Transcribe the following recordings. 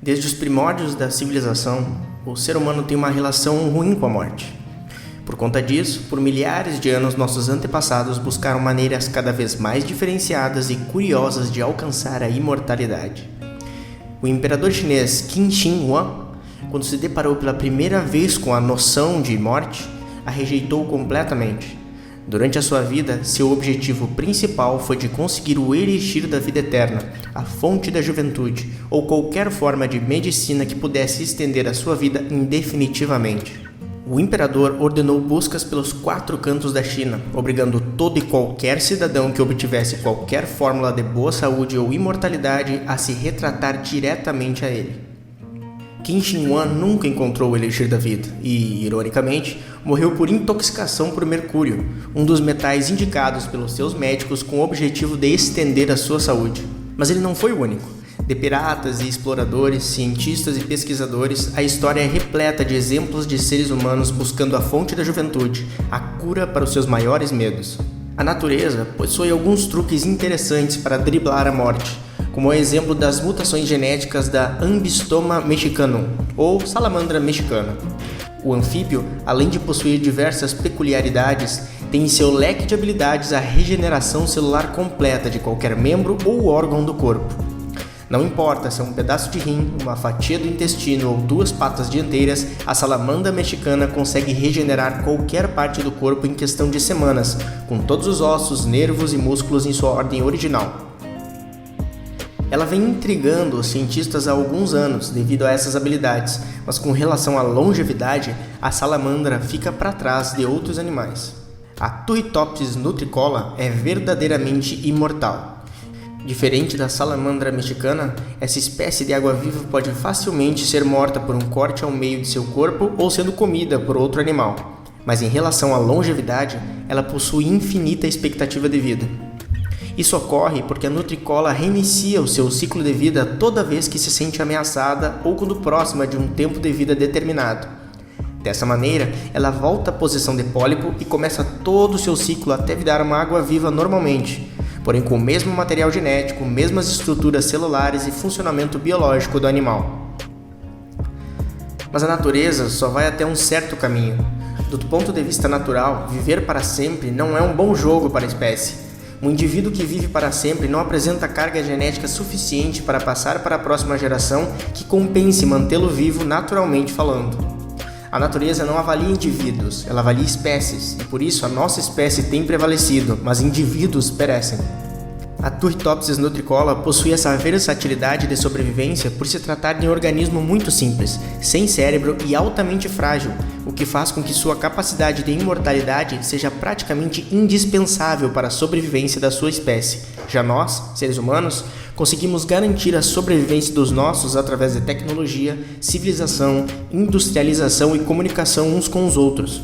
Desde os primórdios da civilização, o ser humano tem uma relação ruim com a morte. Por conta disso, por milhares de anos nossos antepassados buscaram maneiras cada vez mais diferenciadas e curiosas de alcançar a imortalidade. O imperador chinês Qin Shi Huang, quando se deparou pela primeira vez com a noção de morte, a rejeitou completamente. Durante a sua vida, seu objetivo principal foi de conseguir o elixir da vida eterna, a fonte da juventude, ou qualquer forma de medicina que pudesse estender a sua vida indefinitivamente. O imperador ordenou buscas pelos 4 cantos da China, obrigando todo e qualquer cidadão que obtivesse qualquer fórmula de boa saúde ou imortalidade a se retratar diretamente a ele. Qin Shi Huang nunca encontrou o elixir da vida e, ironicamente, morreu por intoxicação por mercúrio, um dos metais indicados pelos seus médicos com o objetivo de estender a sua saúde. Mas ele não foi o único. De piratas e exploradores, cientistas e pesquisadores, a história é repleta de exemplos de seres humanos buscando a fonte da juventude, a cura para os seus maiores medos. A natureza possui alguns truques interessantes para driblar a morte, como o exemplo das mutações genéticas da Ambystoma mexicanum, ou salamandra mexicana. O anfíbio, além de possuir diversas peculiaridades, tem em seu leque de habilidades a regeneração celular completa de qualquer membro ou órgão do corpo. Não importa se é um pedaço de rim, uma fatia do intestino ou 2 patas dianteiras, a salamandra mexicana consegue regenerar qualquer parte do corpo em questão de semanas, com todos os ossos, nervos e músculos em sua ordem original. Ela vem intrigando os cientistas há alguns anos devido a essas habilidades, mas com relação à longevidade, a salamandra fica para trás de outros animais. A Turritopsis nutricola é verdadeiramente imortal. Diferente da salamandra mexicana, essa espécie de água-viva pode facilmente ser morta por um corte ao meio de seu corpo ou sendo comida por outro animal. Mas em relação à longevidade, ela possui infinita expectativa de vida. Isso ocorre porque a nutricola reinicia o seu ciclo de vida toda vez que se sente ameaçada ou quando próxima de um tempo de vida determinado. Dessa maneira, ela volta à posição de pólipo e começa todo o seu ciclo até virar uma água-viva normalmente, porém com o mesmo material genético, mesmas estruturas celulares e funcionamento biológico do animal. Mas a natureza só vai até um certo caminho. Do ponto de vista natural, viver para sempre não é um bom jogo para a espécie. Um indivíduo que vive para sempre não apresenta carga genética suficiente para passar para a próxima geração que compense mantê-lo vivo naturalmente falando. A natureza não avalia indivíduos, ela avalia espécies, e por isso a nossa espécie tem prevalecido, mas indivíduos perecem. A Turritopsis nutricola possui essa versatilidade de sobrevivência por se tratar de um organismo muito simples, sem cérebro e altamente frágil, o que faz com que sua capacidade de imortalidade seja praticamente indispensável para a sobrevivência da sua espécie. Já nós, seres humanos, conseguimos garantir a sobrevivência dos nossos através de tecnologia, civilização, industrialização e comunicação uns com os outros.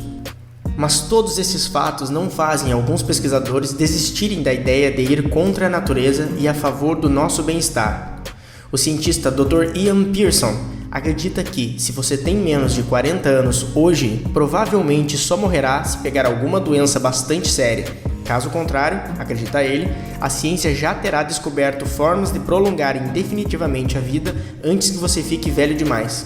Mas todos esses fatos não fazem alguns pesquisadores desistirem da ideia de ir contra a natureza e a favor do nosso bem-estar. O cientista Dr. Ian Pearson acredita que, se você tem menos de 40 anos hoje, provavelmente só morrerá se pegar alguma doença bastante séria. Caso contrário, acredita ele, a ciência já terá descoberto formas de prolongar indefinitivamente a vida antes que você fique velho demais.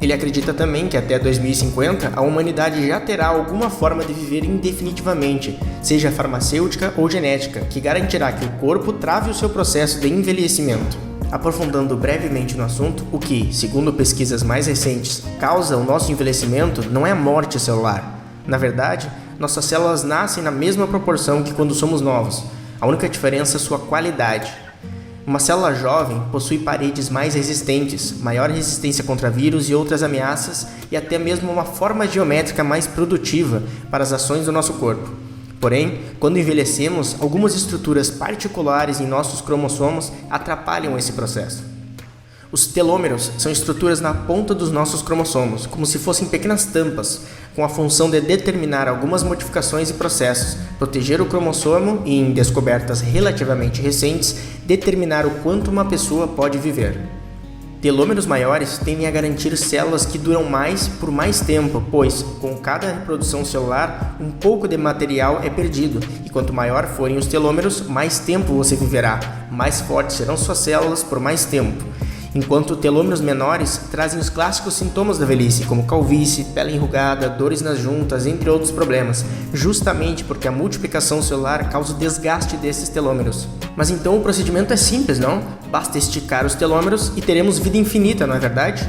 Ele acredita também que até 2050 a humanidade já terá alguma forma de viver indefinitivamente, seja farmacêutica ou genética, que garantirá que o corpo trave o seu processo de envelhecimento. Aprofundando brevemente no assunto, o que, segundo pesquisas mais recentes, causa o nosso envelhecimento não é a morte celular. Na verdade, nossas células nascem na mesma proporção que quando somos novos. A única diferença é sua qualidade. Uma célula jovem possui paredes mais resistentes, maior resistência contra vírus e outras ameaças e até mesmo uma forma geométrica mais produtiva para as ações do nosso corpo. Porém, quando envelhecemos, algumas estruturas particulares em nossos cromossomos atrapalham esse processo. Os telômeros são estruturas na ponta dos nossos cromossomos, como se fossem pequenas tampas, com a função de determinar algumas modificações e processos, proteger o cromossomo e, em descobertas relativamente recentes, determinar o quanto uma pessoa pode viver. Telômeros maiores tendem a garantir células que duram mais por mais tempo, pois, com cada reprodução celular, um pouco de material é perdido, e quanto maior forem os telômeros, mais tempo você viverá, mais fortes serão suas células por mais tempo. enquanto telômeros menores trazem os clássicos sintomas da velhice, como calvície, pele enrugada, dores nas juntas, entre outros problemas, justamente porque a multiplicação celular causa o desgaste desses telômeros. Mas então o procedimento é simples, não? Basta esticar os telômeros e teremos vida infinita, não é verdade?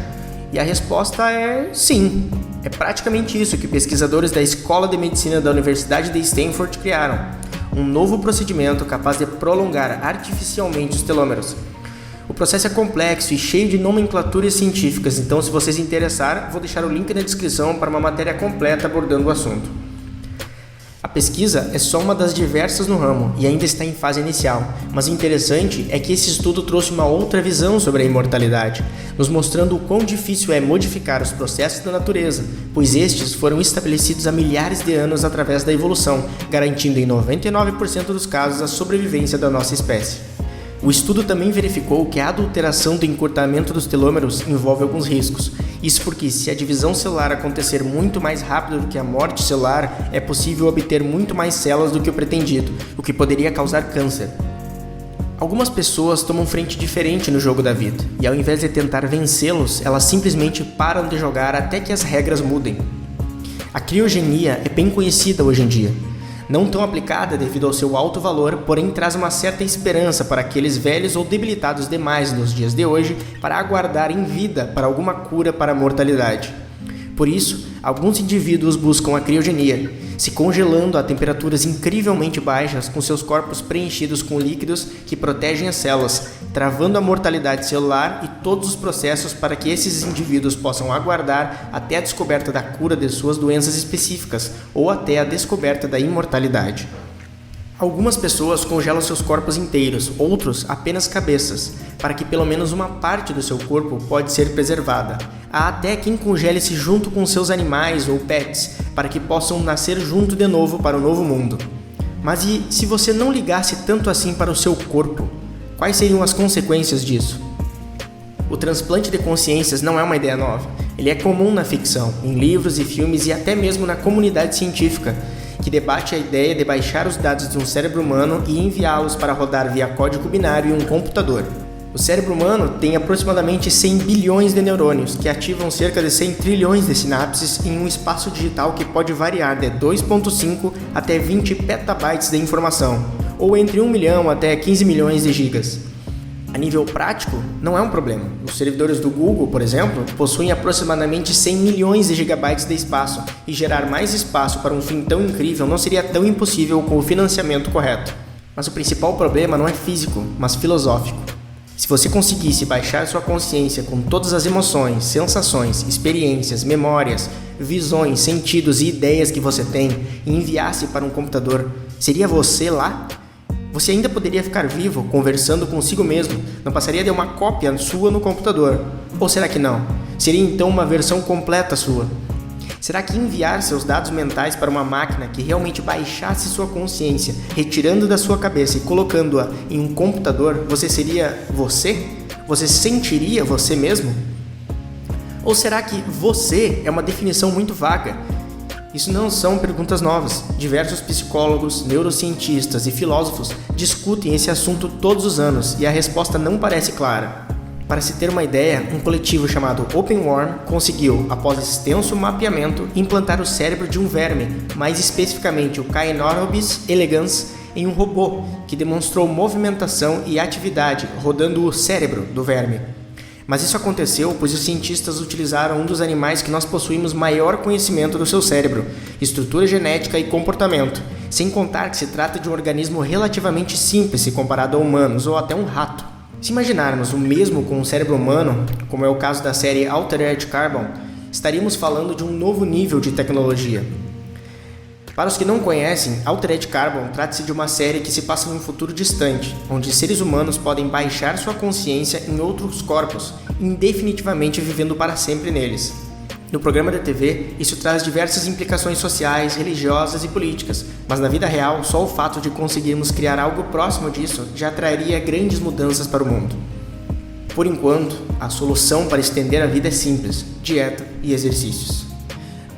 E a resposta é sim. É praticamente isso que pesquisadores da Escola de Medicina da Universidade de Stanford criaram. Um novo procedimento capaz de prolongar artificialmente os telômeros. O processo é complexo e cheio de nomenclaturas científicas, então se você se interessar, vou deixar o link na descrição para uma matéria completa abordando o assunto. A pesquisa é só uma das diversas no ramo e ainda está em fase inicial, mas o interessante é que esse estudo trouxe uma outra visão sobre a imortalidade, nos mostrando o quão difícil é modificar os processos da natureza, pois estes foram estabelecidos há milhares de anos através da evolução, garantindo em 99% dos casos a sobrevivência da nossa espécie. O estudo também verificou que a adulteração do encurtamento dos telômeros envolve alguns riscos. Isso porque, se a divisão celular acontecer muito mais rápido do que a morte celular, é possível obter muito mais células do que o pretendido, o que poderia causar câncer. Algumas pessoas tomam frente diferente no jogo da vida, e ao invés de tentar vencê-los, elas simplesmente param de jogar até que as regras mudem. A criogenia é bem conhecida hoje em dia. Não tão aplicada devido ao seu alto valor, porém traz uma certa esperança para aqueles velhos ou debilitados demais nos dias de hoje para aguardar em vida para alguma cura para a mortalidade. Por isso, alguns indivíduos buscam a criogenia, se congelando a temperaturas incrivelmente baixas com seus corpos preenchidos com líquidos que protegem as células, travando a mortalidade celular e todos os processos para que esses indivíduos possam aguardar até a descoberta da cura de suas doenças específicas ou até a descoberta da imortalidade. Algumas pessoas congelam seus corpos inteiros, outros apenas cabeças, para que pelo menos uma parte do seu corpo pode ser preservada. Há até quem congele-se junto com seus animais ou pets, para que possam nascer junto de novo para o novo mundo. Mas e se você não ligasse tanto assim para o seu corpo? Quais seriam as consequências disso? O transplante de consciências não é uma ideia nova. Ele é comum na ficção, em livros e filmes e até mesmo na comunidade científica, que debate a ideia de baixar os dados de um cérebro humano e enviá-los para rodar via código binário em um computador. O cérebro humano tem aproximadamente 100 bilhões de neurônios, que ativam cerca de 100 trilhões de sinapses em um espaço digital que pode variar de 2,5 até 20 petabytes de informação, ou entre 1 milhão até 15 milhões de gigas. A nível prático, não é um problema. Os servidores do Google, por exemplo, possuem aproximadamente 100 milhões de gigabytes de espaço, e gerar mais espaço para um fim tão incrível não seria tão impossível com o financiamento correto. Mas o principal problema não é físico, mas filosófico. Se você conseguisse baixar sua consciência com todas as emoções, sensações, experiências, memórias, visões, sentidos e ideias que você tem e enviasse para um computador, seria você lá? Você ainda poderia ficar vivo, conversando consigo mesmo, não passaria de uma cópia sua no computador. Ou será que não? Seria então uma versão completa sua? Será que enviar seus dados mentais para uma máquina que realmente baixasse sua consciência, retirando da sua cabeça e colocando-a em um computador, você seria você? Você sentiria você mesmo? Ou será que você é uma definição muito vaga? Isso não são perguntas novas. Diversos psicólogos, neurocientistas e filósofos discutem esse assunto todos os anos e a resposta não parece clara. Para se ter uma ideia, um coletivo chamado OpenWorm conseguiu, após extenso mapeamento, implantar o cérebro de um verme, mais especificamente o Caenorhabis elegans, em um robô, que demonstrou movimentação e atividade, rodando o cérebro do verme. Mas isso aconteceu pois os cientistas utilizaram um dos animais que nós possuímos maior conhecimento do seu cérebro, estrutura genética e comportamento, sem contar que se trata de um organismo relativamente simples se comparado a humanos ou até um rato. Se imaginarmos o mesmo com um cérebro humano, como é o caso da série Altered Carbon, estaríamos falando de um novo nível de tecnologia. Para os que não conhecem, Altered Carbon trata-se de uma série que se passa em um futuro distante, onde seres humanos podem baixar sua consciência em outros corpos, indefinitivamente vivendo para sempre neles. No programa de TV, isso traz diversas implicações sociais, religiosas e políticas, mas na vida real, só o fato de conseguirmos criar algo próximo disso já traria grandes mudanças para o mundo. Por enquanto, a solução para estender a vida é simples: dieta e exercícios.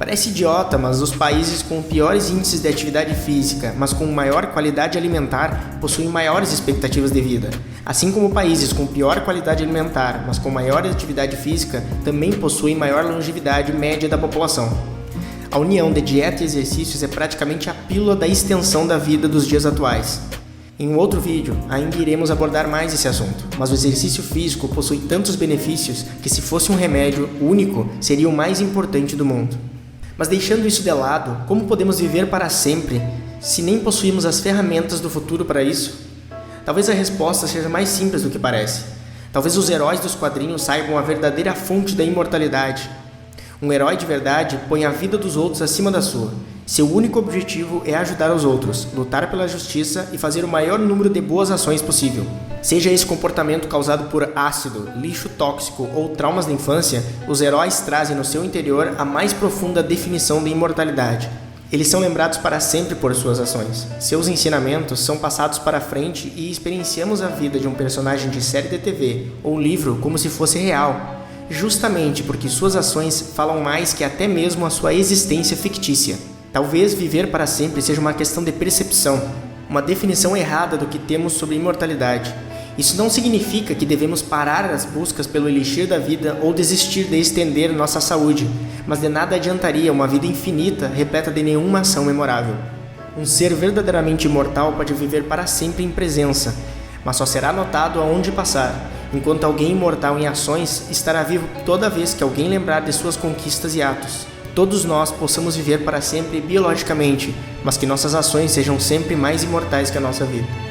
Parece idiota, mas os países com piores índices de atividade física, mas com maior qualidade alimentar, possuem maiores expectativas de vida. Assim como países com pior qualidade alimentar, mas com maior atividade física, também possuem maior longevidade média da população. A união de dieta e exercícios é praticamente a pílula da extensão da vida dos dias atuais. Em um outro vídeo, ainda iremos abordar mais esse assunto, mas o exercício físico possui tantos benefícios que, se fosse um remédio único, seria o mais importante do mundo. Mas deixando isso de lado, como podemos viver para sempre se nem possuímos as ferramentas do futuro para isso? Talvez a resposta seja mais simples do que parece. Talvez os heróis dos quadrinhos saibam a verdadeira fonte da imortalidade. Um herói de verdade põe a vida dos outros acima da sua. Seu único objetivo é ajudar os outros, lutar pela justiça e fazer o maior número de boas ações possível. Seja esse comportamento causado por ácido, lixo tóxico ou traumas da infância, os heróis trazem no seu interior a mais profunda definição de imortalidade. Eles são lembrados para sempre por suas ações. Seus ensinamentos são passados para frente e experienciamos a vida de um personagem de série de TV ou livro como se fosse real, justamente porque suas ações falam mais que até mesmo a sua existência fictícia. Talvez viver para sempre seja uma questão de percepção, uma definição errada do que temos sobre imortalidade. Isso não significa que devemos parar as buscas pelo elixir da vida ou desistir de estender nossa saúde, mas de nada adiantaria uma vida infinita repleta de nenhuma ação memorável. Um ser verdadeiramente imortal pode viver para sempre em presença, mas só será notado aonde passar, enquanto alguém imortal em ações estará vivo toda vez que alguém lembrar de suas conquistas e atos. Todos nós possamos viver para sempre biologicamente, mas que nossas ações sejam sempre mais imortais que a nossa vida.